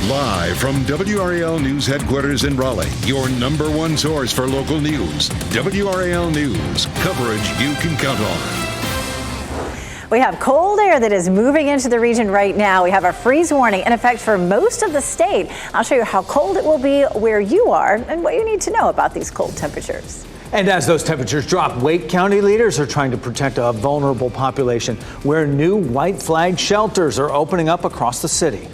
Live from WRAL News Headquarters in Raleigh, your number one source for local news. WRAL News, coverage you can count on. We have cold air that is moving into the region right now. We have a freeze warning in effect for most of the state. I'll show you how cold it will be where you are and what you need to know about these cold temperatures. And as those temperatures drop, Wake County leaders are trying to protect a vulnerable population where new white flag shelters are opening up across the city.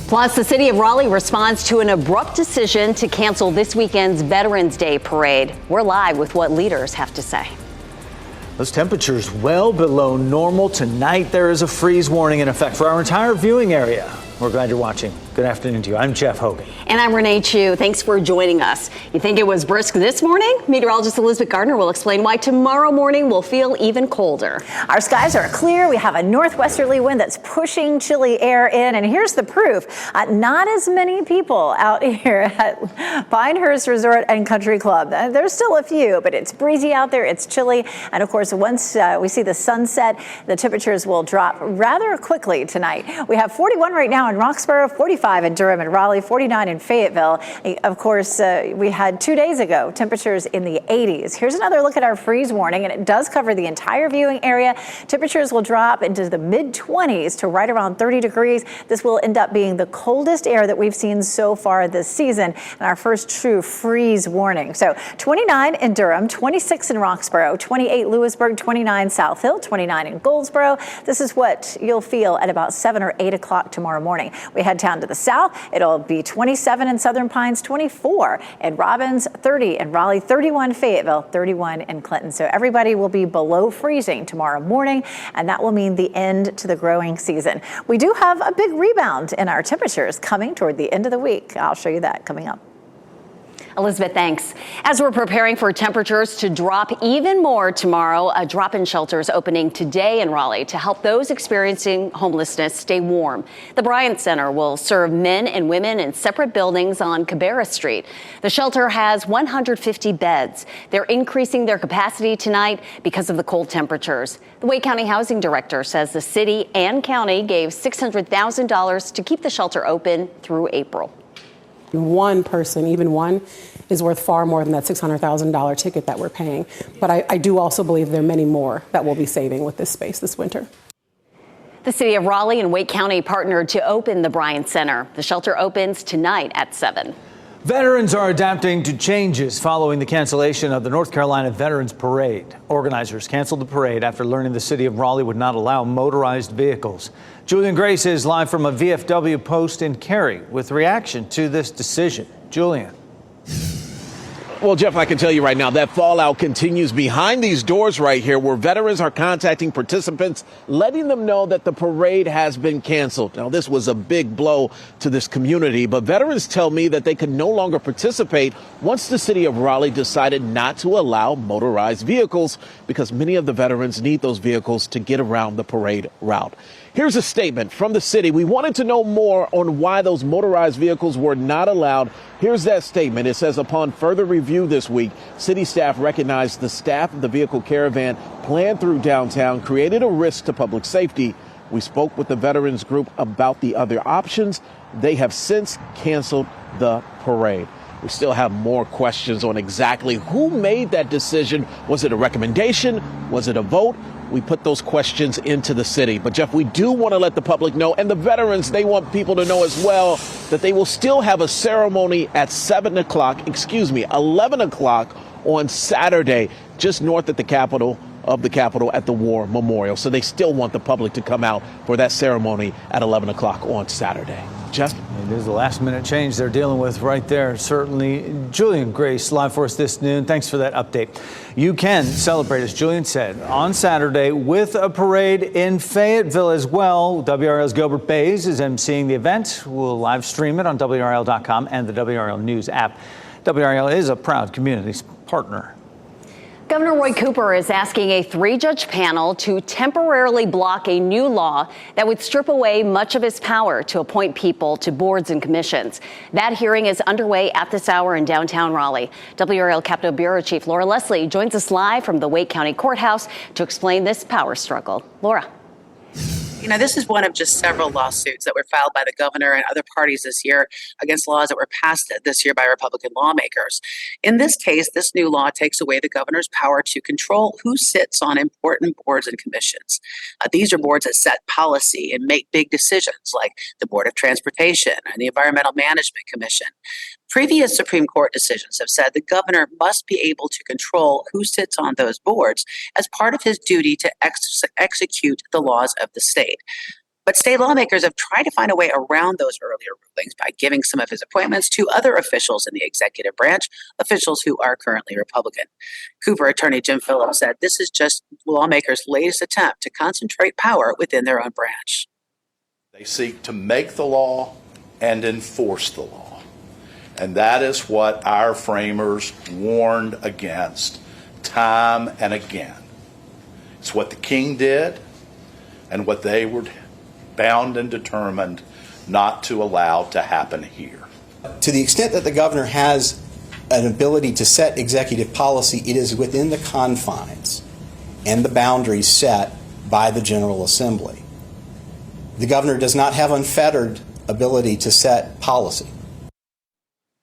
Plus, the city of Raleigh responds to an abrupt decision to cancel this weekend's Veterans Day parade. We're live with what leaders have to say. Those temperatures well below normal. Tonight, there is a freeze warning in effect for our entire viewing area. We're glad you're watching. Good afternoon to you. I'm Jeff Hogan. And I'm Renee Chu. Thanks for joining us. You think it was brisk this morning? Meteorologist Elizabeth Gardner will explain why tomorrow morning will feel even colder. Our skies are clear. We have a northwesterly wind that's pushing chilly air in. And here's the proof. Not as many people out here at Pinehurst Resort and Country Club. There's still a few, but it's breezy out there. It's chilly. And of course, once we see the sunset, the temperatures will drop rather quickly tonight. We have 41 right now in Roxborough, 45 in Durham and Raleigh, 49 in Fayetteville. Of course, we had 2 days ago temperatures in the 80s. Here's another look at our freeze warning, and it does cover the entire viewing area. Temperatures will drop into the mid-20s to right around 30 degrees. This will end up being the coldest air that we've seen so far this season, and our first true freeze warning. So 29 in Durham, 26 in Roxborough, 28 Lewisburg, 29 South Hill, 29 in Goldsboro. This is what you'll feel at about 7 or 8 o'clock tomorrow morning. We head down to the south. It'll be 27 in Southern Pines, 24 in Robbins, 30 in Raleigh, 31 Fayetteville, 31 in Clinton. So everybody will be below freezing tomorrow morning, and that will mean the end to the growing season. We do have a big rebound in our temperatures coming toward the end of the week. I'll show you that coming up. Elizabeth, thanks. As we're preparing for temperatures to drop even more tomorrow, a drop-in shelter is opening today in Raleigh to help those experiencing homelessness stay warm. The Bryant Center will serve men and women in separate buildings on Cabarrus Street. The shelter has 150 beds. They're increasing their capacity tonight because of the cold temperatures. The Wake County Housing Director says the city and county gave $600,000 to keep the shelter open through April. One person, even one, is worth far more than that $600,000 ticket that we're paying. But I do also believe there are many more that we'll be saving with this space this winter. The city of Raleigh and Wake County partnered to open the Bryant Center. The shelter opens tonight at 7. Veterans are adapting to changes following the cancellation of the North Carolina Veterans Parade. Organizers canceled the parade after learning the city of Raleigh would not allow motorized vehicles. Julian Grace is live from a VFW post in Cary with reaction to this decision. Julian. Well, Jeff, I can tell you right now that fallout continues behind these doors right here, where veterans are contacting participants, letting them know that the parade has been canceled. Now, this was a big blow to this community, but veterans tell me that they could no longer participate once the city of Raleigh decided not to allow motorized vehicles because many of the veterans need those vehicles to get around the parade route. Here's a statement from the city. We wanted to know more on why those motorized vehicles were not allowed. Here's that statement. It says, upon further review this week, city staff recognized the staff of the vehicle caravan planned through downtown created a risk to public safety. We spoke with the veterans group about the other options. They have since canceled the parade. We still have more questions on exactly who made that decision. Was it a recommendation? Was it a vote? We put those questions into the city. But, Jeff, we do want to let the public know, and the veterans, they want people to know as well, that they will still have a ceremony at 11 o'clock on Saturday, just north of the Capitol at the War Memorial. So they still want the public to come out for that ceremony at 11 o'clock on Saturday. Jeff? It is the last-minute change they're dealing with right there. Certainly, Julian Grace, live for us this noon. Thanks for that update. You can celebrate, as Julian said, on Saturday with a parade in Fayetteville as well. WRAL's Gilbert Bays is emceeing the event. We'll live stream it on WRAL.com and the WRAL News app. WRAL is a proud community partner. Governor Roy Cooper is asking a 3-judge panel to temporarily block a new law that would strip away much of his power to appoint people to boards and commissions. That hearing is underway at this hour in downtown Raleigh. WRAL Capitol Bureau Chief Laura Leslie joins us live from the Wake County Courthouse to explain this power struggle. Laura. This is one of just several lawsuits that were filed by the governor and other parties this year against laws that were passed this year by Republican lawmakers. In this case, this new law takes away the governor's power to control who sits on important boards and commissions. These are boards that set policy and make big decisions, like the Board of Transportation and the Environmental Management Commission. Previous Supreme Court decisions have said the governor must be able to control who sits on those boards as part of his duty to execute the laws of the state. But state lawmakers have tried to find a way around those earlier rulings by giving some of his appointments to other officials in the executive branch, officials who are currently Republican. Cooper Attorney Jim Phillips said this is just lawmakers' latest attempt to concentrate power within their own branch. They seek to make the law and enforce the law. And that is what our framers warned against time and again. It's what the king did and what they were bound and determined not to allow to happen here. To the extent that the governor has an ability to set executive policy, it is within the confines and the boundaries set by the General Assembly. The governor does not have unfettered ability to set policy.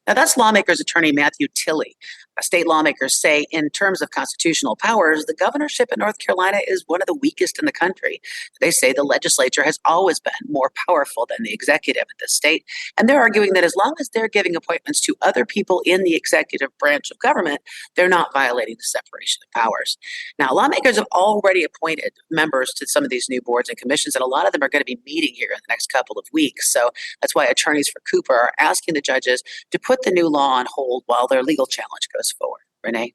Now, that's lawmakers' attorney Matthew Tilley. State lawmakers say, in terms of constitutional powers, the governorship in North Carolina is one of the weakest in the country. They say the legislature has always been more powerful than the executive in the state, and they're arguing that as long as they're giving appointments to other people in the executive branch of government, they're not violating the separation of powers. Now, lawmakers have already appointed members to some of these new boards and commissions, and a lot of them are going to be meeting here in the next couple of weeks. So that's why attorneys for Cooper are asking the judges to put the new law on hold while their legal challenge goes forward. Renee?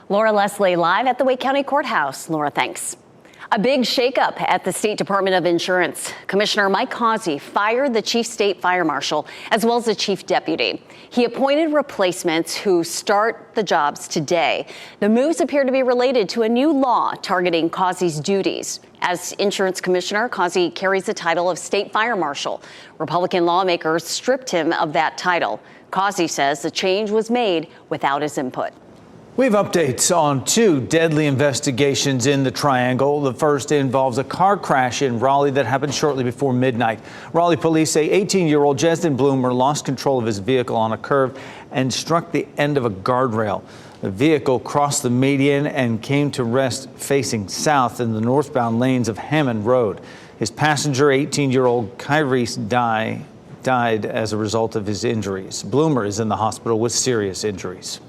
Laura Leslie live at the Wake County Courthouse. Laura, thanks. A big shakeup at the State Department of Insurance. Commissioner Mike Causey fired the chief state fire marshal as well as the chief deputy. He appointed replacements who start the jobs today. The moves appear to be related to a new law targeting Causey's duties. As insurance commissioner, Causey carries the title of state fire marshal. Republican lawmakers stripped him of that title. Causey says the change was made without his input. We have updates on two deadly investigations in the Triangle. The first involves a car crash in Raleigh that happened shortly before midnight. Raleigh police say 18-year-old Jesden Bloomer lost control of his vehicle on a curve and struck the end of a guardrail. The vehicle crossed the median and came to rest facing south in the northbound lanes of Hammond Road. His passenger, 18-year-old Kyrese, died as a result of his injuries. Bloomer is in the hospital with serious injuries.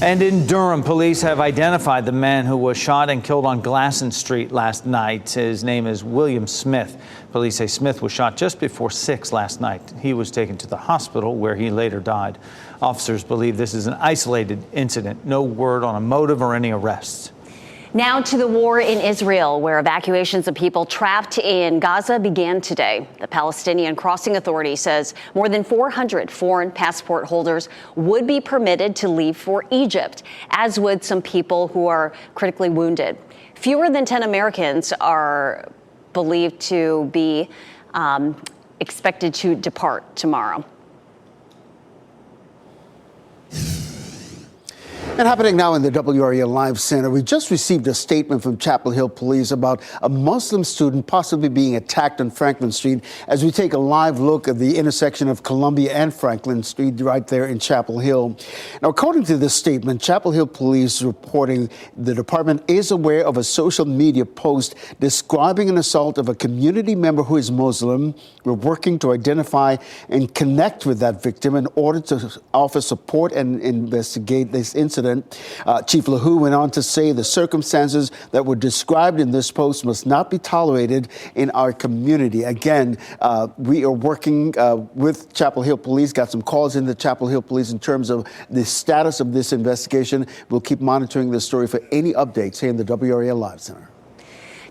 And in Durham, police have identified the man who was shot and killed on Glasson Street last night. His name is William Smith. Police say Smith was shot just before 6 last night. He was taken to the hospital where he later died. Officers believe this is an isolated incident. No word on a motive or any arrests. Now to the war in Israel, where evacuations of people trapped in Gaza began today. The Palestinian Crossing Authority says more than 400 foreign passport holders would be permitted to leave for Egypt, as would some people who are critically wounded. Fewer than 10 Americans are believed to be expected to depart tomorrow. And happening now in the WRAL Live Center, we just received a statement from Chapel Hill Police about a Muslim student possibly being attacked on Franklin Street as we take a live look at the intersection of Columbia and Franklin Street right there in Chapel Hill. Now, according to this statement, Chapel Hill Police reporting the department is aware of a social media post describing an assault of a community member who is Muslim. We're working to identify and connect with that victim in order to offer support and investigate this incident. Chief LaHoo went on to say the circumstances that were described in this post must not be tolerated in our community. Again, we are working with Chapel Hill Police, got some calls in the Chapel Hill Police in terms of the status of this investigation. We'll keep monitoring this story for any updates here in the WRAL Live Center.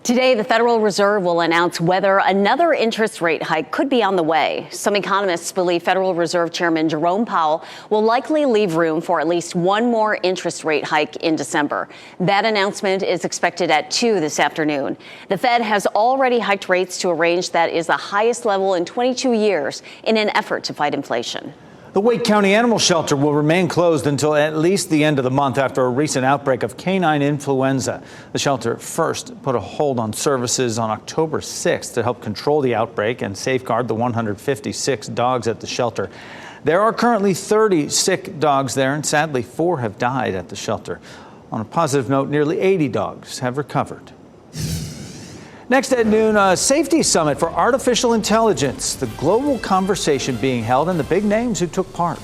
Today, the Federal Reserve will announce whether another interest rate hike could be on the way. Some economists believe Federal Reserve Chairman Jerome Powell will likely leave room for at least one more interest rate hike in December. That announcement is expected at 2 this afternoon. The Fed has already hiked rates to a range that is the highest level in 22 years in an effort to fight inflation. The Wake County Animal Shelter will remain closed until at least the end of the month after a recent outbreak of canine influenza. The shelter first put a hold on services on October 6th to help control the outbreak and safeguard the 156 dogs at the shelter. There are currently 30 sick dogs there, and sadly, 4 have died at the shelter. On a positive note, nearly 80 dogs have recovered. Next at noon, a safety summit for artificial intelligence, the global conversation being held and the big names who took part.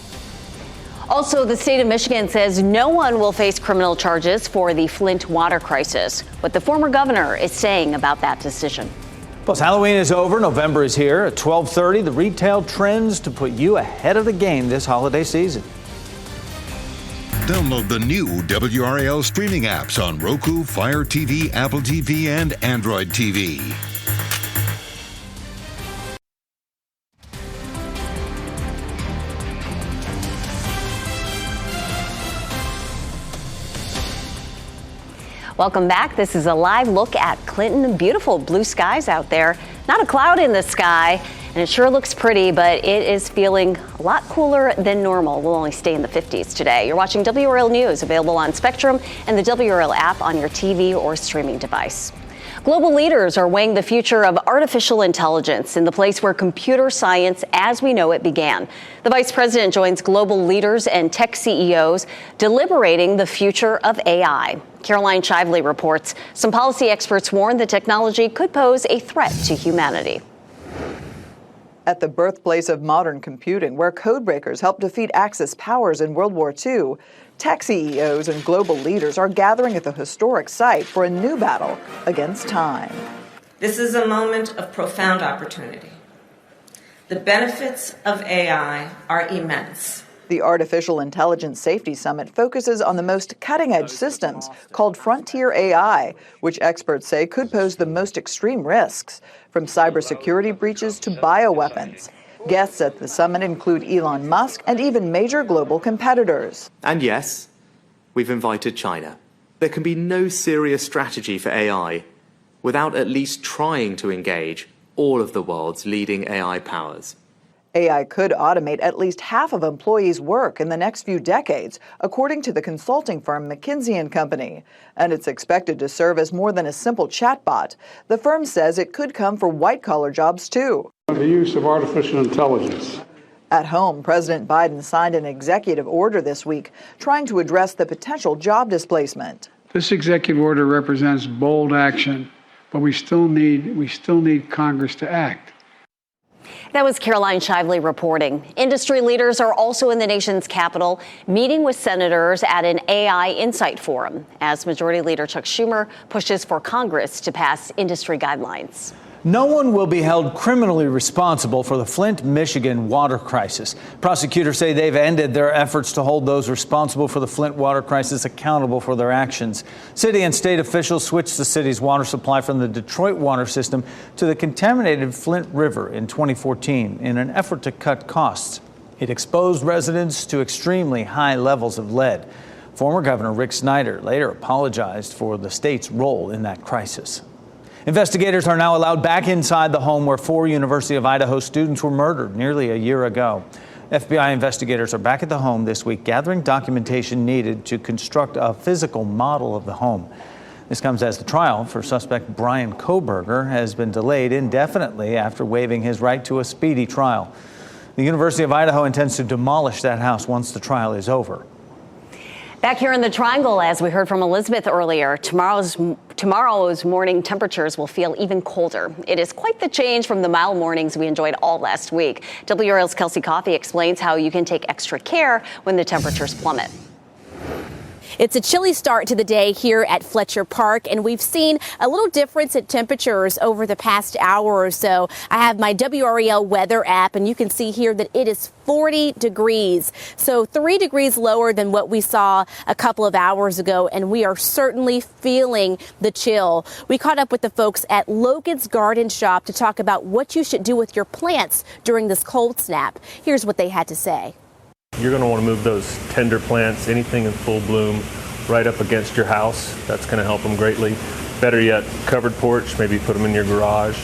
Also, the state of Michigan says no one will face criminal charges for the Flint water crisis. What the former governor is saying about that decision. Plus, Halloween is over. November is here. At 12:30, the retail trends to put you ahead of the game this holiday season. Download the new WRAL streaming apps on Roku, Fire TV, Apple TV, and Android TV. Welcome back. This is a live look at Clinton. Beautiful blue skies out there. Not a cloud in the sky. And it sure looks pretty, but it is feeling a lot cooler than normal. We'll only stay in the 50s today. You're watching WRAL News, available on Spectrum and the WRAL app on your TV or streaming device. Global leaders are weighing the future of artificial intelligence in the place where computer science as we know it began. The vice president joins global leaders and tech CEOs deliberating the future of AI. Caroline Shively reports some policy experts warn the technology could pose a threat to humanity. At the birthplace of modern computing, where codebreakers helped defeat Axis powers in World War II, tech CEOs and global leaders are gathering at the historic site for a new battle against time. This is a moment of profound opportunity. The benefits of AI are immense. The Artificial Intelligence Safety Summit focuses on the most cutting-edge systems called Frontier AI, which experts say could pose the most extreme risks, from cybersecurity breaches to bioweapons. Guests at the summit include Elon Musk and even major global competitors. And yes, we've invited China. There can be no serious strategy for AI without at least trying to engage all of the world's leading AI powers. AI could automate at least half of employees' work in the next few decades, according to the consulting firm McKinsey & Company. And it's expected to serve as more than a simple chatbot. The firm says it could come for white-collar jobs, too. The use of artificial intelligence. At home, President Biden signed an executive order this week trying to address the potential job displacement. This executive order represents bold action, but we still need Congress to act. That was Caroline Shively reporting. Industry leaders are also in the nation's capital, meeting with senators at an AI Insight Forum, as Majority Leader Chuck Schumer pushes for Congress to pass industry guidelines. No one will be held criminally responsible for the Flint, Michigan water crisis. Prosecutors say they've ended their efforts to hold those responsible for the Flint water crisis accountable for their actions. City and state officials switched the city's water supply from the Detroit water system to the contaminated Flint River in 2014 in an effort to cut costs. It exposed residents to extremely high levels of lead. Former Governor Rick Snyder later apologized for the state's role in that crisis. Investigators are now allowed back inside the home where 4 University of Idaho students were murdered nearly a year ago. FBI investigators are back at the home this week, gathering documentation needed to construct a physical model of the home. This comes as the trial for suspect Brian Kohberger has been delayed indefinitely after waiving his right to a speedy trial. The University of Idaho intends to demolish that house once the trial is over. Back here in the Triangle, as we heard from Elizabeth earlier, tomorrow's morning temperatures will feel even colder. It is quite the change from the mild mornings we enjoyed all last week. WRAL's Kelsey Coffey explains how you can take extra care when the temperatures plummet. It's a chilly start to the day here at Fletcher Park, and we've seen a little difference in temperatures over the past hour or so. I have my WRAL weather app, and you can see here that it is 40 degrees, so 3 degrees lower than what we saw a couple of hours ago, and we are certainly feeling the chill. We caught up with the folks at Logan's Garden Shop to talk about what you should do with your plants during this cold snap. Here's what they had to say. You're going to want to move those tender plants, anything in full bloom, right up against your house. That's going to help them greatly. Better yet, covered porch, maybe put them in your garage.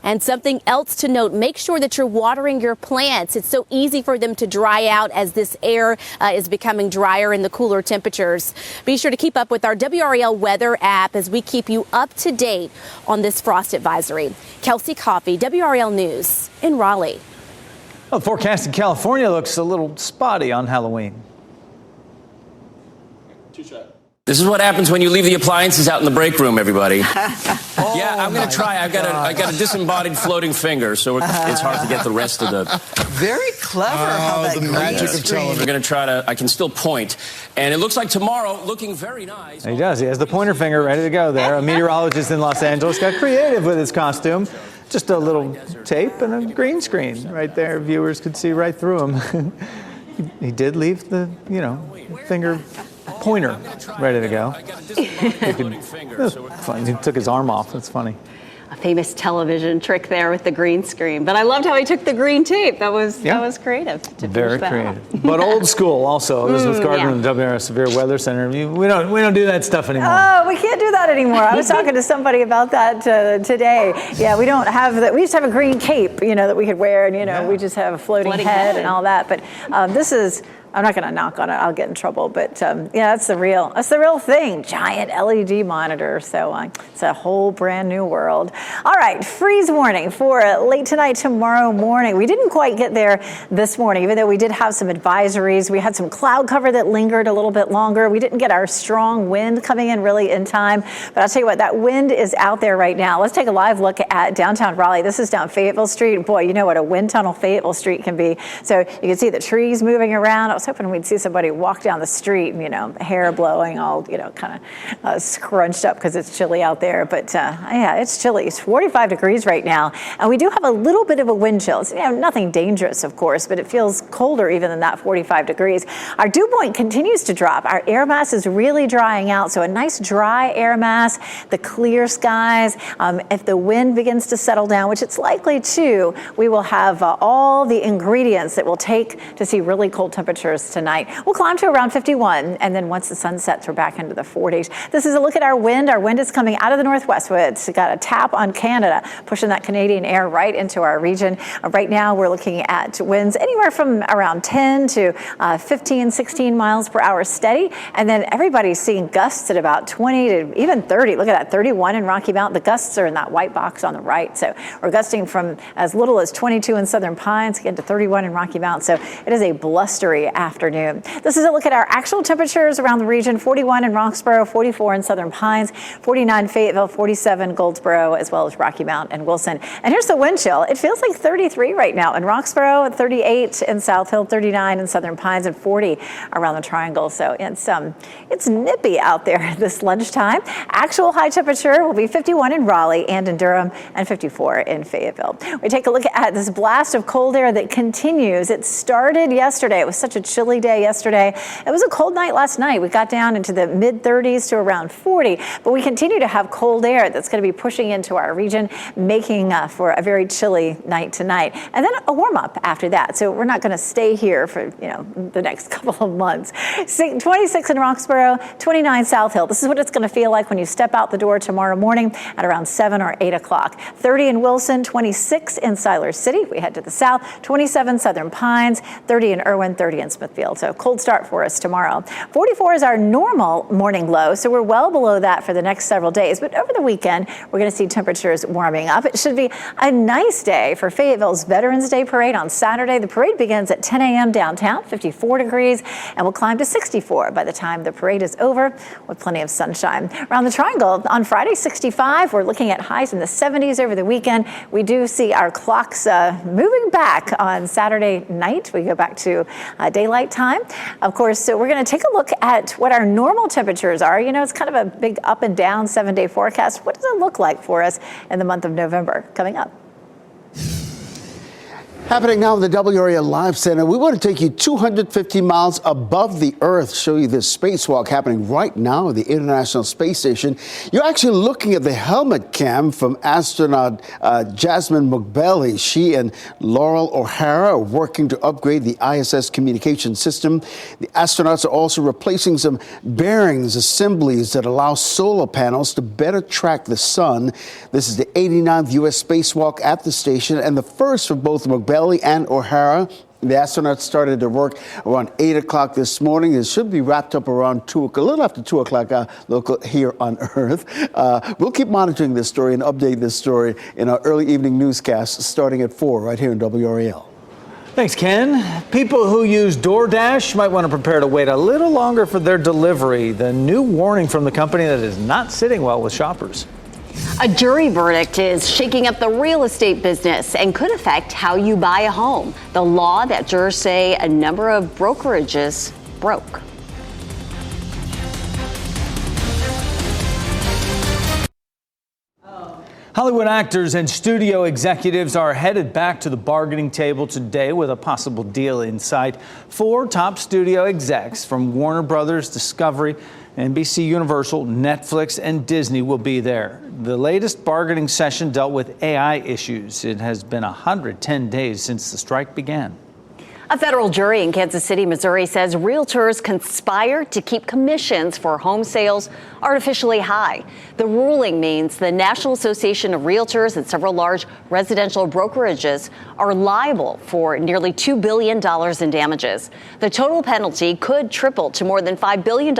And something else to note, make sure that you're watering your plants. It's so easy for them to dry out as this air is becoming drier in the cooler temperatures. Be sure to keep up with our WRAL weather app as we keep you up to date on this frost advisory. Kelsey Coffey, WRAL News in Raleigh. Well, the forecast in California looks a little spotty on Halloween. This is what happens when you leave the appliances out in the break room, everybody. Yeah, I'm going to try. I got a disembodied floating finger, so it's hard to get the rest of the... Very clever how that the magic of television. We're going to try to... I can still point. And it looks like tomorrow, looking very nice. He does. He has the pointer finger ready to go there. A meteorologist in Los Angeles got creative with his costume. Just a little tape and a green screen right there. Viewers could see right through him. He did leave the, finger... pointer ready to go. He took his arm off. That's funny. A famous television trick there with the green screen. But I loved how he took the green tape. That was creative. Very creative. But old school also. Elizabeth Gardner in the WRAL Severe Weather Center. We don't do that stuff anymore. Oh, we can't do that anymore. I was talking to somebody about that today. Yeah, we don't have that. We used to have a green cape, that we could wear, and we just have a floating head and all that. But this is. I'm not going to knock on it. I'll get in trouble. But that's the real thing. Giant LED monitor. So it's a whole brand new world. All right, freeze warning for late tonight, tomorrow morning. We didn't quite get there this morning, even though we did have some advisories. We had some cloud cover that lingered a little bit longer. We didn't get our strong wind coming in really in time. But I'll tell you what, that wind is out there right now. Let's take a live look at downtown Raleigh. This is down Fayetteville Street. Boy, you know what a wind tunnel Fayetteville Street can be. So you can see the trees moving around. I was hoping we'd see somebody walk down the street, hair blowing, all, kind of scrunched up because it's chilly out there. But yeah, it's chilly. It's 45 degrees right now. And we do have a little bit of a wind chill. It's nothing dangerous, of course, but it feels colder even than that 45 degrees. Our dew point continues to drop. Our air mass is really drying out. So a nice dry air mass, the clear skies. If the wind begins to settle down, which it's likely to, we will have all the ingredients that we'll take to see really cold temperatures tonight. We'll climb to around 51, and then once the sun sets, we're back into the 40s. This is a look at our wind. Our wind is coming out of the northwest. It's got a tap on Canada, pushing that Canadian air right into our region. Right now, we're looking at winds anywhere from around 10 to 15, 16 miles per hour steady, and then everybody's seeing gusts at about 20 to even 30. Look at that, 31 in Rocky Mount. The gusts are in that white box on the right, so we're gusting from as little as 22 in Southern Pines, again to 31 in Rocky Mount, so it is a blustery afternoon. This is a look at our actual temperatures around the region. 41 in Roxborough, 44 in Southern Pines, 49 Fayetteville, 47 Goldsboro, as well as Rocky Mount and Wilson. And here's the wind chill. It feels like 33 right now in Roxborough, 38 in South Hill, 39 in Southern Pines, and 40 around the Triangle. So it's nippy out there this lunchtime. Actual high temperature will be 51 in Raleigh and in Durham, and 54 in Fayetteville. We take a look at this blast of cold air that continues. It started yesterday. It was such a chilly day yesterday. It was a cold night last night. We got down into the mid 30s to around 40, but we continue to have cold air that's going to be pushing into our region, making for a very chilly night tonight, and then a warm up after that. So we're not going to stay here for the next couple of months. 26 in Roxborough, 29 South Hill. This is what it's going to feel like when you step out the door tomorrow morning at around 7 or 8 o'clock. 30 in Wilson, 26 in Siler City. We head to the south. 27 Southern Pines, 30 in Irwin, 30 in Smithfield. So cold start for us tomorrow. 44 is our normal morning low, so we're well below that for the next several days. But over the weekend, we're going to see temperatures warming up. It should be a nice day for Fayetteville's Veterans Day Parade on Saturday. The parade begins at 10 a.m. downtown, 54 degrees, and will climb to 64 by the time the parade is over with plenty of sunshine. Around the Triangle on Friday, 65. We're looking at highs in the 70s over the weekend. We do see our clocks moving back on Saturday night. We go back to daylight time. Of course, so we're going to take a look at what our normal temperatures are. It's kind of a big up and down 7-day forecast. What does it look like for us in the month of November coming up? Happening now in the WRAL Live Center, we want to take you 250 miles above the Earth, show you this spacewalk happening right now at the International Space Station. You're actually looking at the helmet cam from astronaut Jasmine Mugbeli. She and Laurel O'Hara are working to upgrade the ISS communication system. The astronauts are also replacing some bearings assemblies that allow solar panels to better track the sun. This is the 89th U.S. spacewalk at the station and the first for both Mugbeli and O'Hara. The astronauts started their work around 8 o'clock this morning. It should be wrapped up around a little after 2 o'clock local here on Earth. We'll keep monitoring this story and update this story in our early evening newscast starting at 4 right here in WRAL. Thanks, Ken. People who use DoorDash might want to prepare to wait a little longer for their delivery. The new warning from the company that is not sitting well with shoppers. A jury verdict is shaking up the real estate business and could affect how you buy a home. The law that jurors say a number of brokerages broke. Hollywood actors and studio executives are headed back to the bargaining table today with a possible deal in sight. 4 top studio execs from Warner Brothers, Discovery, NBC Universal, Netflix, and Disney will be there. The latest bargaining session dealt with AI issues. It has been 110 days since the strike began. A federal jury in Kansas City, Missouri says realtors conspired to keep commissions for home sales artificially high. The ruling means the National Association of Realtors and several large residential brokerages are liable for nearly $2 billion in damages. The total penalty could triple to more than $5 billion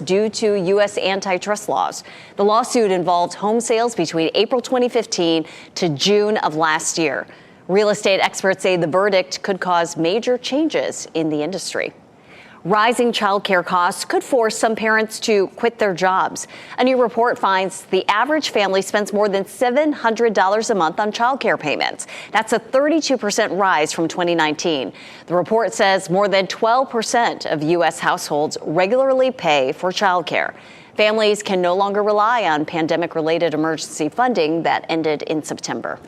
due to U.S. antitrust laws. The lawsuit involved home sales between April 2015 to June of last year. Real estate experts say the verdict could cause major changes in the industry. Rising child care costs could force some parents to quit their jobs. A new report finds the average family spends more than $700 a month on child care payments. That's a 32% rise from 2019. The report says more than 12% of U.S. households regularly pay for child care. Families can no longer rely on pandemic-related emergency funding that ended in September.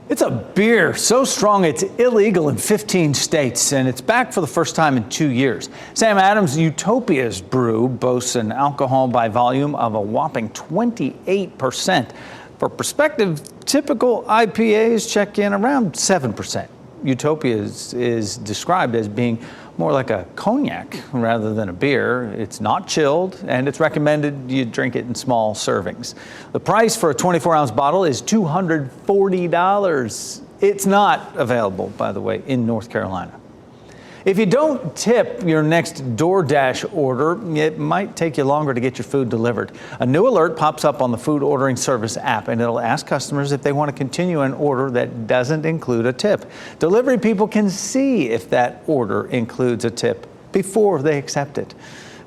It's a beer so strong it's illegal in 15 states, and it's back for the first time in 2 years. Sam Adams' Utopia's brew boasts an alcohol by volume of a whopping 28%. For perspective, typical IPAs check in around 7%. Utopia is described as being more like a cognac rather than a beer. It's not chilled, and it's recommended you drink it in small servings. The price for a 24-ounce bottle is $240. It's not available, by the way, in North Carolina. If you don't tip your next DoorDash order, it might take you longer to get your food delivered. A new alert pops up on the food ordering service app, and it'll ask customers if they want to continue an order that doesn't include a tip. Delivery people can see if that order includes a tip before they accept it.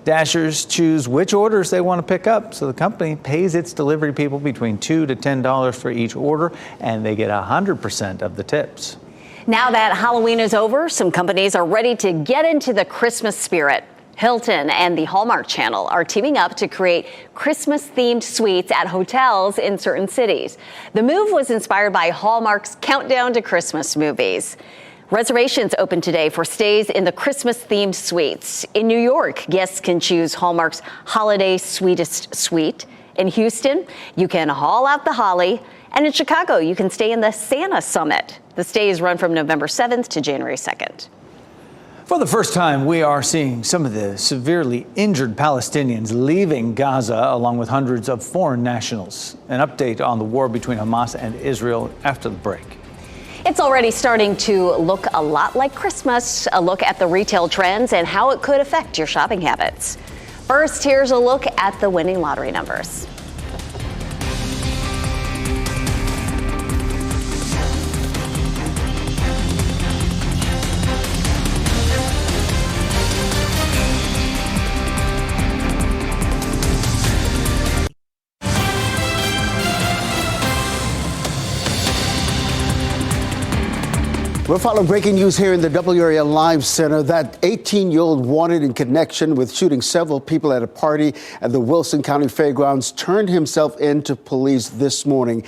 Dashers choose which orders they want to pick up, so the company pays its delivery people between $2 to $10 for each order, and they get 100% of the tips. Now that Halloween is over, some companies are ready to get into the Christmas spirit. Hilton and the Hallmark Channel are teaming up to create Christmas-themed suites at hotels in certain cities. The move was inspired by Hallmark's Countdown to Christmas movies. Reservations open today for stays in the Christmas-themed suites. In New York, guests can choose Hallmark's Holiday Sweetest Suite. In Houston, you can haul out the holly. And in Chicago, you can stay in the Santa Summit. The stays run from November 7th to January 2nd. For the first time, we are seeing some of the severely injured Palestinians leaving Gaza, along with hundreds of foreign nationals. An update on the war between Hamas and Israel after the break. It's already starting to look a lot like Christmas. A look at the retail trends and how it could affect your shopping habits. First, here's a look at the winning lottery numbers. We're following breaking news here in the WRAL Live Center. That 18-year-old wanted in connection with shooting several people at a party at the Wilson County Fairgrounds turned himself in to police this morning.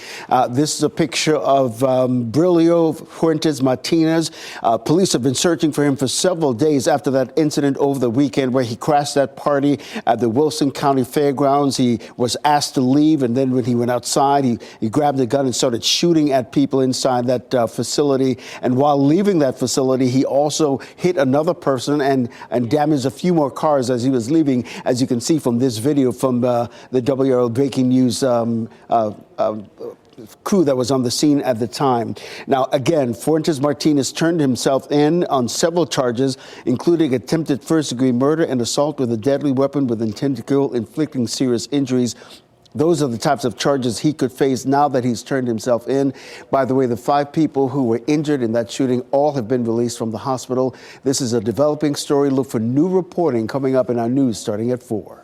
This is a picture of Brilio Fuentes Martinez. Police have been searching for him for several days after that incident over the weekend where he crashed that party at the Wilson County Fairgrounds. He was asked to leave, and then when he went outside, he grabbed a gun and started shooting at people inside that facility. And while leaving that facility, he also hit another person and damaged a few more cars as he was leaving, as you can see from this video from the WRAL Breaking News crew that was on the scene at the time. Now, again, Fuentes Martinez turned himself in on several charges, including attempted first-degree murder and assault with a deadly weapon with intent to kill, inflicting serious injuries. Those are the types of charges he could face now that he's turned himself in. By the way, the 5 people who were injured in that shooting all have been released from the hospital. This is a developing story. Look for new reporting coming up in our news starting at 4.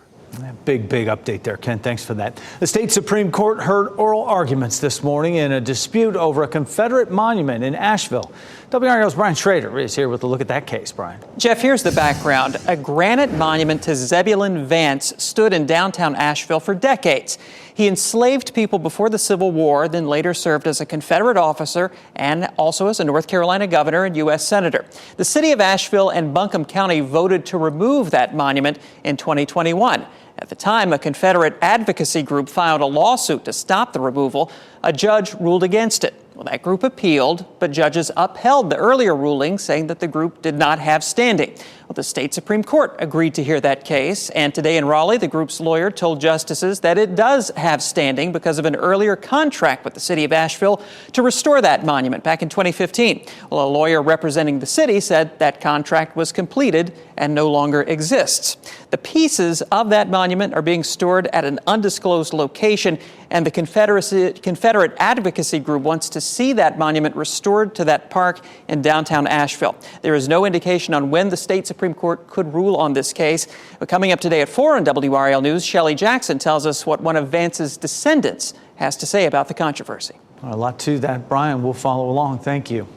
Big update there, Ken. Thanks for that. The state Supreme Court heard oral arguments this morning in a dispute over a Confederate monument in Asheville. WRAL's Brian Schrader is here with a look at that case. Brian. Jeff, here's the background. A granite monument to Zebulon Vance stood in downtown Asheville for decades. He enslaved people before the Civil War, then later served as a Confederate officer and also as a North Carolina governor and U.S. senator. The city of Asheville and Buncombe County voted to remove that monument in 2021. At the time, a Confederate advocacy group filed a lawsuit to stop the removal. A judge ruled against it. Well, that group appealed, but judges upheld the earlier ruling, saying that the group did not have standing. Well, the state Supreme Court agreed to hear that case, and today in Raleigh, the group's lawyer told justices that it does have standing because of an earlier contract with the city of Asheville to restore that monument back in 2015. Well, a lawyer representing the city said that contract was completed and no longer exists. The pieces of that monument are being stored at an undisclosed location, and the Confederate advocacy group wants to see that monument restored to that park in downtown Asheville. There is no indication on when the state Supreme Court could rule on this case. But coming up today at 4 on WRAL News, Shelley Jackson tells us what one of Vance's descendants has to say about the controversy. A lot to that, Brian. We'll follow along. Thank you.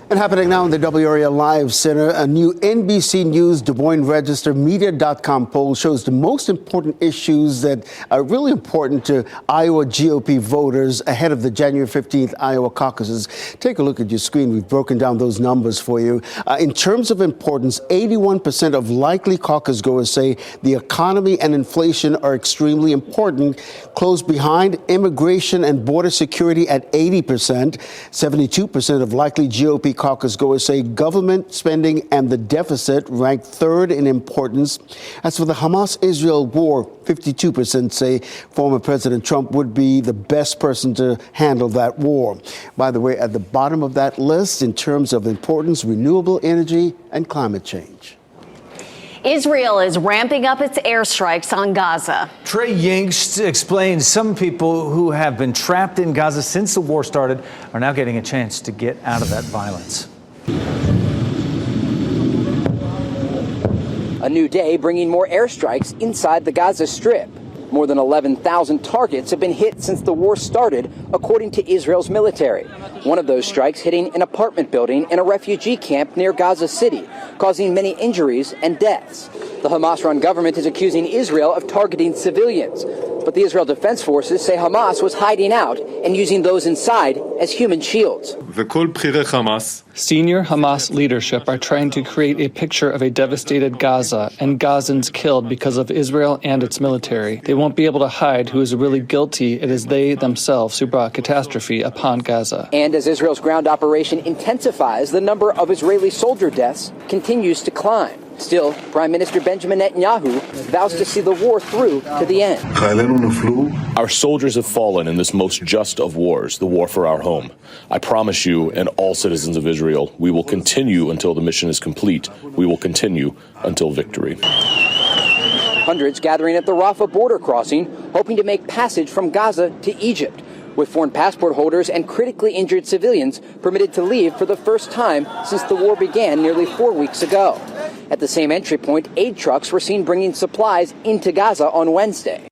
And happening now in the WRAL Live Center, a new NBC News Des Moines Register Media.com poll shows the most important issues that are really important to Iowa GOP voters ahead of the January 15th Iowa caucuses. Take a look at your screen. We've broken down those numbers for you. In terms of importance, 81% of likely caucus goers say the economy and inflation are extremely important. Close behind, immigration and border security at 80%. 72% of likely GOP caucus goers say government spending and the deficit rank third in importance. As for the Hamas-Israel war, 52% say former President Trump would be the best person to handle that war. By the way, at the bottom of that list, in terms of importance, renewable energy and climate change. Israel is ramping up its airstrikes on Gaza. Trey Yingst explains some people who have been trapped in Gaza since the war started are now getting a chance to get out of that violence. A new day bringing more airstrikes inside the Gaza Strip. More than 11,000 targets have been hit since the war started, according to Israel's military. One of those strikes hitting an apartment building in a refugee camp near Gaza City, causing many injuries and deaths. The Hamas-run government is accusing Israel of targeting civilians. But the Israel Defense Forces say Hamas was hiding out and using those inside as human shields. Senior Hamas leadership are trying to create a picture of a devastated Gaza and Gazans killed because of Israel and its military. They won't be able to hide who is really guilty. It is they themselves who brought catastrophe upon Gaza. And as Israel's ground operation intensifies, the number of Israeli soldier deaths continues to climb. Still, Prime Minister Benjamin Netanyahu vows to see the war through to the end. Our soldiers have fallen in this most just of wars, the war for our home. I promise you and all citizens of Israel, we will continue until the mission is complete. We will continue until victory. Hundreds gathering at the Rafah border crossing, hoping to make passage from Gaza to Egypt, with foreign passport holders and critically injured civilians permitted to leave for the first time since the war began nearly 4 weeks ago. At the same entry point, aid trucks were seen bringing supplies into Gaza on Wednesday.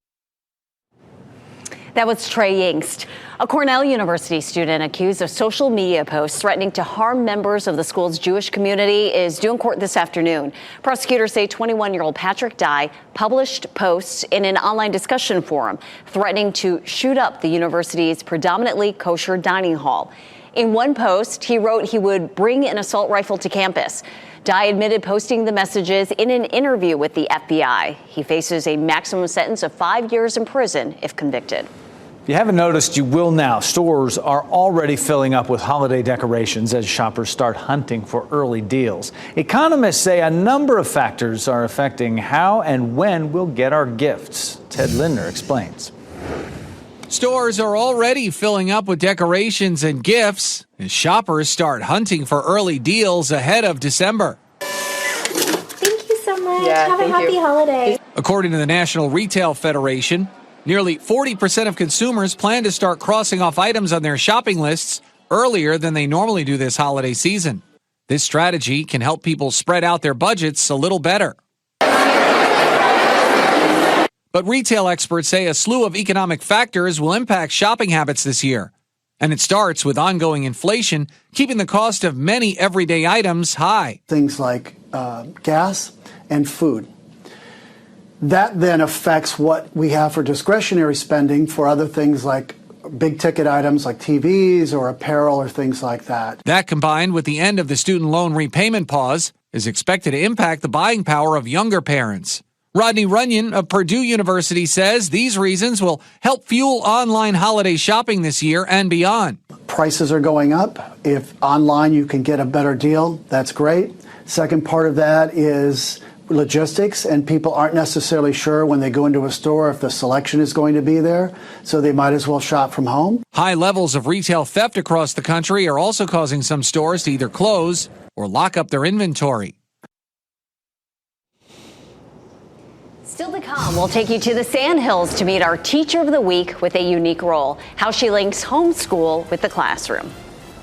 That was Trey Yingst, a Cornell University student accused of social media posts threatening to harm members of the school's Jewish community, is due in court this afternoon. Prosecutors say 21-year-old Patrick Dye published posts in an online discussion forum threatening to shoot up the university's predominantly kosher dining hall. In one post, he wrote he would bring an assault rifle to campus. Dye admitted posting the messages in an interview with the FBI. He faces a maximum sentence of 5 years in prison if convicted. If you haven't noticed, you will now. Stores are already filling up with holiday decorations as shoppers start hunting for early deals. Economists say a number of factors are affecting how and when we'll get our gifts. Ted Lindner explains. Stores are already filling up with decorations and gifts as shoppers start hunting for early deals ahead of December. Thank you so much. Yeah, Have a happy holiday. According to the National Retail Federation, nearly 40% of consumers plan to start crossing off items on their shopping lists earlier than they normally do this holiday season. This strategy can help people spread out their budgets a little better. But retail experts say a slew of economic factors will impact shopping habits this year. And it starts with ongoing inflation, keeping the cost of many everyday items high. Things like gas and food. That then affects what we have for discretionary spending for other things like big ticket items like TVs or apparel or things like that. That, combined with the end of the student loan repayment pause, is expected to impact the buying power of younger parents. Rodney Runyon of Purdue University says these reasons will help fuel online holiday shopping this year and beyond. Prices are going up. If online you can get a better deal, that's great. Second part of that is logistics, and people aren't necessarily sure when they go into a store if the selection is going to be there, so they might as well shop from home. High levels of retail theft across the country are also causing some stores to either close or lock up their inventory. Still to come, we'll take you to the Sandhills to meet our Teacher of the Week with a unique role, how she links homeschool with the classroom.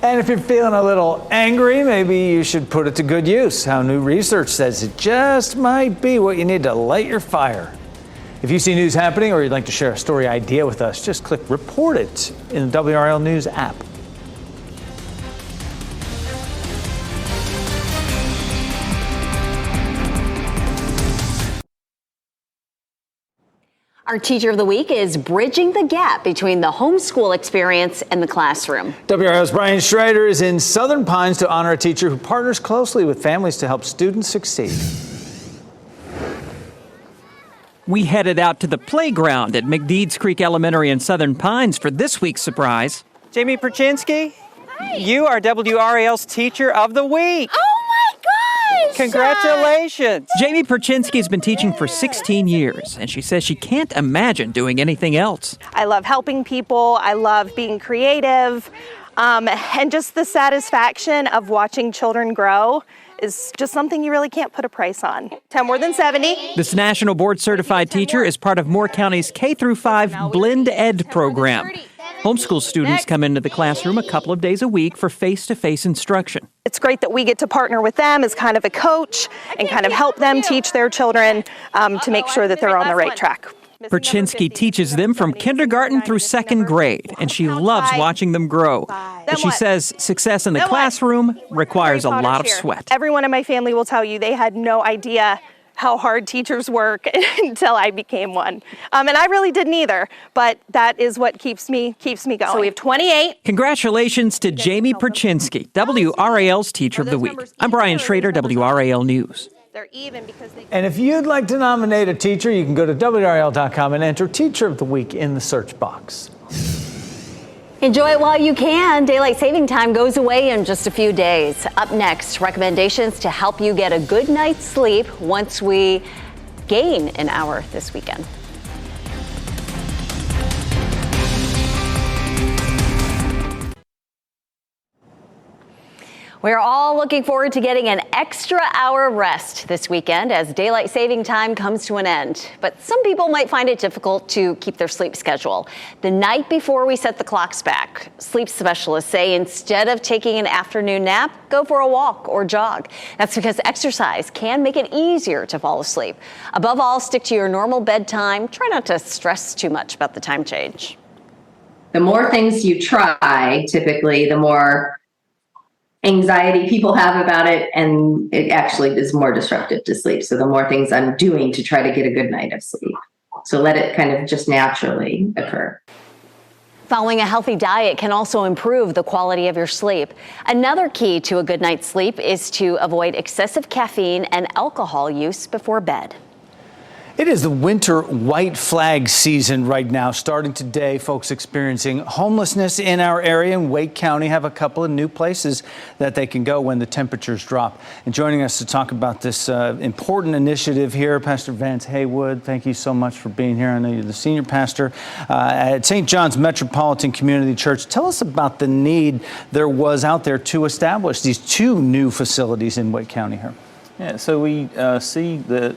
And if you're feeling a little angry, maybe you should put it to good use. How new research says it just might be what you need to light your fire. If you see news happening or you'd like to share a story idea with us, just click Report It in the WRAL News app. Our Teacher of the Week is bridging the gap between the homeschool experience and the classroom. WRAL's Brian Schrader is in Southern Pines to honor a teacher who partners closely with families to help students succeed. We headed out to the playground at McDeeds Creek Elementary in Southern Pines for this week's surprise. Jamie Perchinsky, you are WRAL's Teacher of the Week. Congratulations! Jamie Perchinsky has been teaching for 16 years, and she says she can't imagine doing anything else. I love helping people. I love being creative. And just the satisfaction of watching children grow is just something you really can't put a price on. 10 more than 70. This national board certified teacher is part of Moore County's K-5 Blend Ed program. Homeschool students come into the classroom a couple of days a week for face-to-face instruction. It's great that we get to partner with them as kind of a coach and kind of help them teach their children to make sure that they're on the right track. Perchinsky teaches them from kindergarten through second grade, and she loves watching them grow. But she says success in the classroom requires a lot of sweat. Everyone in my family will tell you they had no idea how hard teachers work until I became one. And I really didn't either, but that is what keeps me going. So we have 28. Congratulations to Jamie Perchinsky, WRAL's Teacher of the Week. I'm Brian Schrader, WRAL News. And if you'd like to nominate a teacher, you can go to WRAL.com and enter Teacher of the Week in the search box. Enjoy it while you can. Daylight saving time goes away in just a few days. Up next, recommendations to help you get a good night's sleep once we gain an hour this weekend. We're all looking forward to getting an extra hour of rest this weekend as daylight saving time comes to an end. But some people might find it difficult to keep their sleep schedule. The night before we set the clocks back, sleep specialists say instead of taking an afternoon nap, go for a walk or jog. That's because exercise can make it easier to fall asleep. Above all, stick to your normal bedtime. Try not to stress too much about the time change. the more things you try, typically, the more anxiety people have about it, and it actually is more disruptive to sleep. So the more things I'm doing to try to get a good night of sleep. So let it kind of just naturally occur. Following a healthy diet can also improve the quality of your sleep. Another key to a good night's sleep is to avoid excessive caffeine and alcohol use before bed. It is the winter white flag season right now. Starting today, folks experiencing homelessness in our area in Wake County have a couple of new places that they can go when the temperatures drop. And joining us to talk about this important initiative here, Pastor Vance Haywood, thank you so much for being here. I know you're the senior pastor at St. John's Metropolitan Community Church. Tell us about the need there was out there to establish these two new facilities in Wake County here. Yeah, so we see that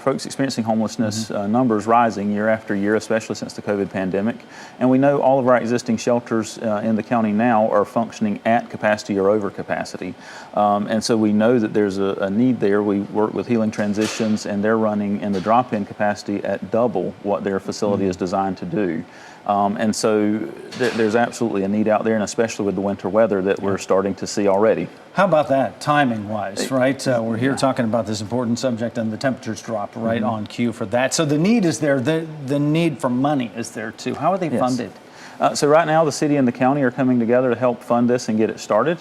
folks experiencing homelessness numbers rising year after year, especially since the COVID pandemic. And we know all of our existing shelters in the county now are functioning at capacity or over capacity. And so we know that there's a need there. We work with Healing Transitions, and they're running in the drop-in capacity at double what their facility is designed to do. And so there's absolutely a need out there, and especially with the winter weather that we're starting to see already. How about that, timing-wise, right? We're here talking about this important subject, and the temperatures drop right on cue for that. So the need is there. The need for money is there, too. How are they funded? So right now, the city and the county are coming together to help fund this and get it started.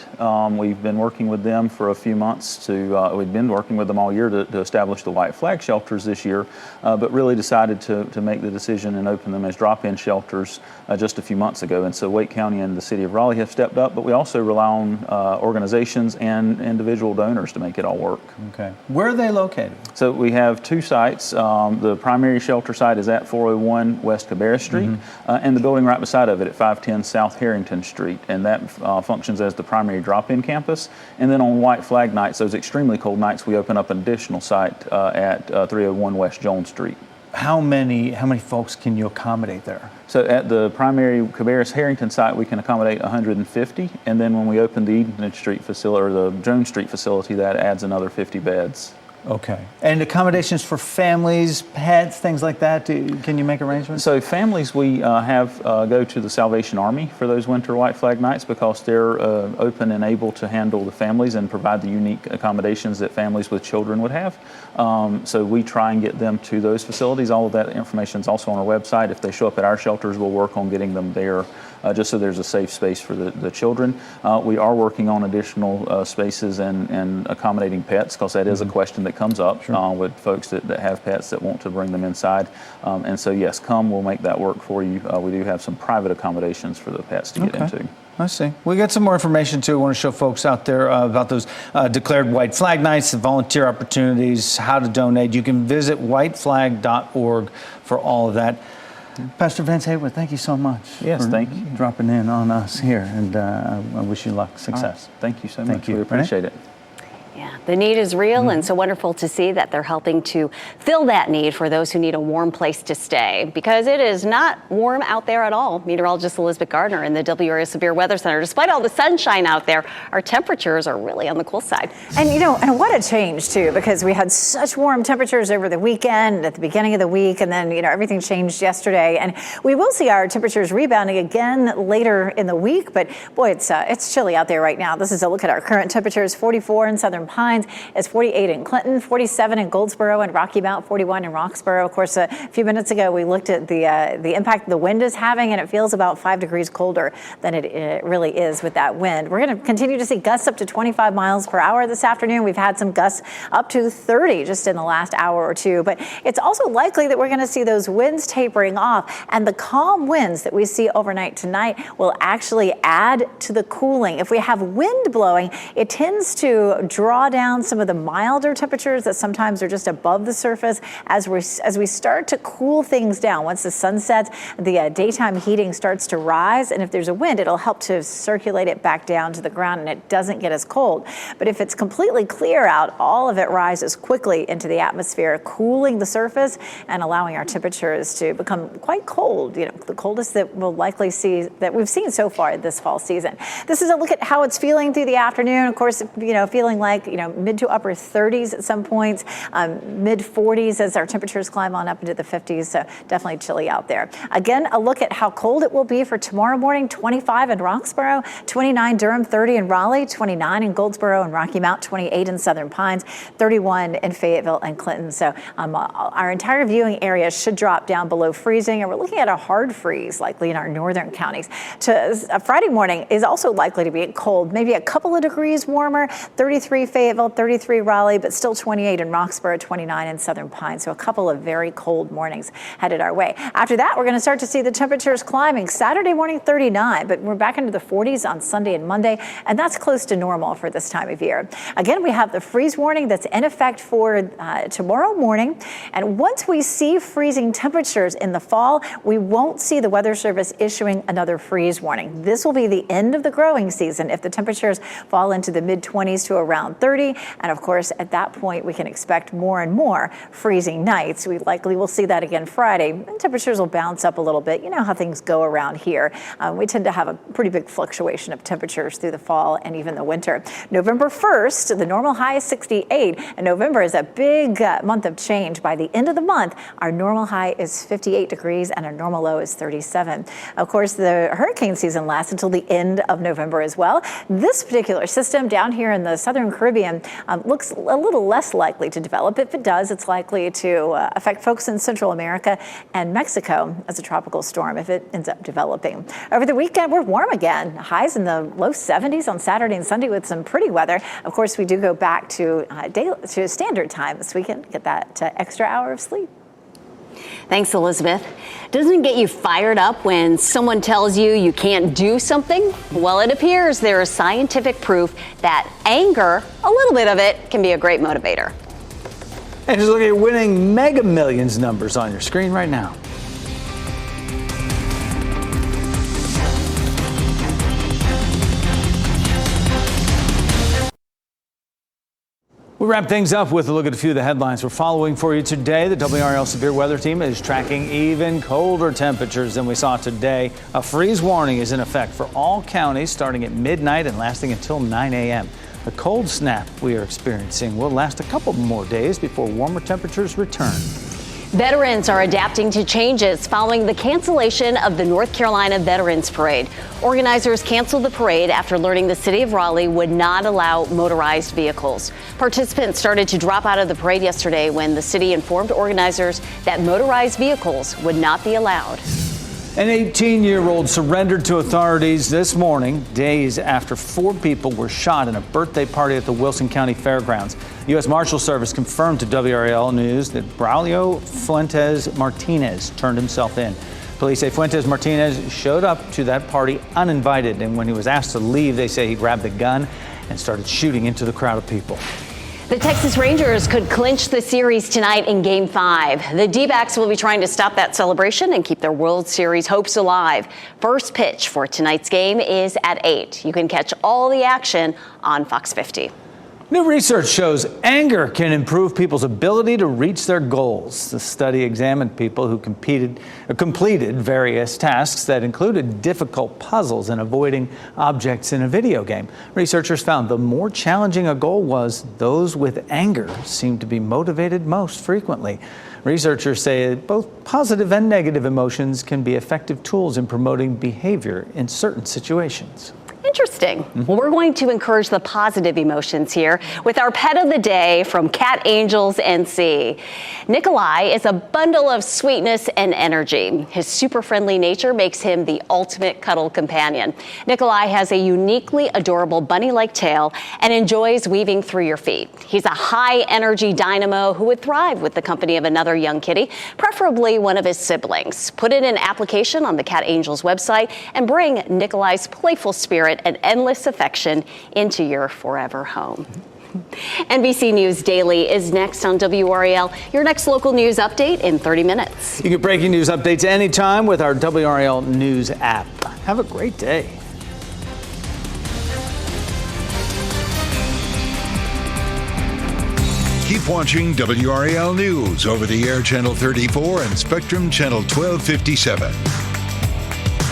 We've been working with them for a few months we've been working with them all year to establish the white flag shelters this year, but really decided to make the decision and open them as drop-in shelters just a few months ago. And so Wake County and the city of Raleigh have stepped up, but we also rely on organizations and individual donors to make it all work. Okay. Where are they located? So we have two sites. The primary shelter site is at 401 West Cabarrus Street, and the building right beside of it at 510 South Harrington Street, and that functions as the primary drop-in campus. And then on white flag nights, those extremely cold nights, we open up an additional site at 301 West Jones Street. How many folks can you accommodate there? So at the primary Cabarrus Harrington site, we can accommodate 150, and then when we open the Eden Street facility or the Jones Street facility, that adds another 50 beds. Okay. And accommodations for families, pets, things like that, can you make arrangements? So families, we have go to the Salvation Army for those winter white flag nights because they're open and able to handle the families and provide the unique accommodations that families with children would have. So we try and get them to those facilities. All of that information is also on our website. If they show up at our shelters, we'll work on getting them there just so there's a safe space for the children. We are working on additional spaces and accommodating pets because that is a question that comes up with folks that have pets that want to bring them inside. And so, yes, we'll make that work for you. We do have some private accommodations for the pets to get into. I see. We got some more information, too. I want to show folks out there about those declared white flag nights, the volunteer opportunities, how to donate. You can visit whiteflag.org for all of that. Pastor Vance Haywood, thank you so much. Yes, thank you. Dropping in on us here, and I wish you luck, success. Thank you so much. We appreciate it. Yeah, the need is real, and so wonderful to see that they're helping to fill that need for those who need a warm place to stay, because it is not warm out there at all. Meteorologist Elizabeth Gardner in the WRAL Severe Weather Center. Despite all the sunshine out there, our temperatures are really on the cool side. And and what a change too, because we had such warm temperatures over the weekend, at the beginning of the week, and then everything changed yesterday. And we will see our temperatures rebounding again later in the week, but boy, it's chilly out there right now. This is a look at our current temperatures: 44 in Southern Pines, it's 48 in Clinton, 47 in Goldsboro and Rocky Mount, 41 in Roxborough. Of course, a few minutes ago, we looked at the impact the wind is having, and it feels about 5 degrees colder than it really is with that wind. We're going to continue to see gusts up to 25 miles per hour this afternoon. We've had some gusts up to 30 just in the last hour or two, but it's also likely that we're going to see those winds tapering off, and the calm winds that we see overnight tonight will actually add to the cooling. If we have wind blowing, it tends to draw down some of the milder temperatures that sometimes are just above the surface as we start to cool things down. Once the sun sets, the daytime heating starts to rise, and if there's a wind, it'll help to circulate it back down to the ground, and it doesn't get as cold. But if it's completely clear out, all of it rises quickly into the atmosphere, cooling the surface and allowing our temperatures to become quite cold, the coldest that we'll likely see that we've seen so far this fall season. This is a look at how it's feeling through the afternoon. Of course, feeling like mid to upper 30s at some points, mid 40s as our temperatures climb on up into the 50s. So definitely chilly out there. Again, a look at how cold it will be for tomorrow morning: 25 in Roxborough, 29 Durham, 30 in Raleigh, 29 in Goldsboro and Rocky Mount, 28 in Southern Pines, 31 in Fayetteville and Clinton. So our entire viewing area should drop down below freezing, and we're looking at a hard freeze likely in our northern counties. Friday morning is also likely to be cold, maybe a couple of degrees warmer, 33 Fayetteville, 33 Raleigh, but still 28 in Roxborough, 29 in Southern Pines. So a couple of very cold mornings headed our way. After that, we're going to start to see the temperatures climbing. Saturday morning, 39, but we're back into the 40s on Sunday and Monday, and that's close to normal for this time of year. Again, we have the freeze warning that's in effect for tomorrow morning. And once we see freezing temperatures in the fall, we won't see the Weather Service issuing another freeze warning. This will be the end of the growing season if the temperatures fall into the mid-20s to around 30. And of course, at that point, we can expect more and more freezing nights. We likely will see that again Friday. And temperatures will bounce up a little bit. You know how things go around here. We tend to have a pretty big fluctuation of temperatures through the fall and even the winter. November 1st, the normal high is 68, and November is a big month of change. By the end of the month, our normal high is 58 degrees and our normal low is 37. Of course, the hurricane season lasts until the end of November as well. This particular system down here in the southern Caribbean looks a little less likely to develop. If it does, it's likely to affect folks in Central America and Mexico as a tropical storm if it ends up developing. Over the weekend, we're warm again. Highs in the low 70s on Saturday and Sunday with some pretty weather. Of course, we do go back to standard time this weekend, get that extra hour of sleep. Thanks, Elizabeth. Doesn't it get you fired up when someone tells you can't do something? Well, it appears there is scientific proof that anger, a little bit of it, can be a great motivator. And just look at winning Mega Millions numbers on your screen right now. We wrap things up with a look at a few of the headlines we're following for you today. The WRAL Severe Weather Team is tracking even colder temperatures than we saw today. A freeze warning is in effect for all counties starting at midnight and lasting until 9 a.m. The cold snap we are experiencing will last a couple more days before warmer temperatures return. Veterans are adapting to changes following the cancellation of the North Carolina Veterans Parade. Organizers canceled the parade after learning the city of Raleigh would not allow motorized vehicles. Participants started to drop out of the parade yesterday when the city informed organizers that motorized vehicles would not be allowed. An 18-year-old surrendered to authorities this morning, days after 4 people were shot in a birthday party at the Wilson County Fairgrounds. The U.S. Marshal Service confirmed to WRAL News that Braulio Fuentes Martinez turned himself in. Police say Fuentes Martinez showed up to that party uninvited, and when he was asked to leave, they say he grabbed a gun and started shooting into the crowd of people. The Texas Rangers could clinch the series tonight in Game 5. The D-backs will be trying to stop that celebration and keep their World Series hopes alive. First pitch for tonight's game is at 8. You can catch all the action on Fox 50. New research shows anger can improve people's ability to reach their goals. The study examined people who completed various tasks that included difficult puzzles and avoiding objects in a video game. Researchers found the more challenging a goal was, those with anger seemed to be motivated most frequently. Researchers say that both positive and negative emotions can be effective tools in promoting behavior in certain situations. Interesting. Well, we're going to encourage the positive emotions here with our pet of the day from Cat Angels NC. Nikolai is a bundle of sweetness and energy. His super friendly nature makes him the ultimate cuddle companion. Nikolai has a uniquely adorable bunny-like tail and enjoys weaving through your feet. He's a high energy dynamo who would thrive with the company of another young kitty, preferably one of his siblings. Put in an application on the Cat Angels website and bring Nikolai's playful spirit and endless affection into your forever home. NBC News Daily is next on WRAL. Your next local news update in 30 minutes. You get breaking news updates anytime with our WRAL News app. Have a great day. Keep watching WRAL News over the air Channel 34 and Spectrum Channel 1257.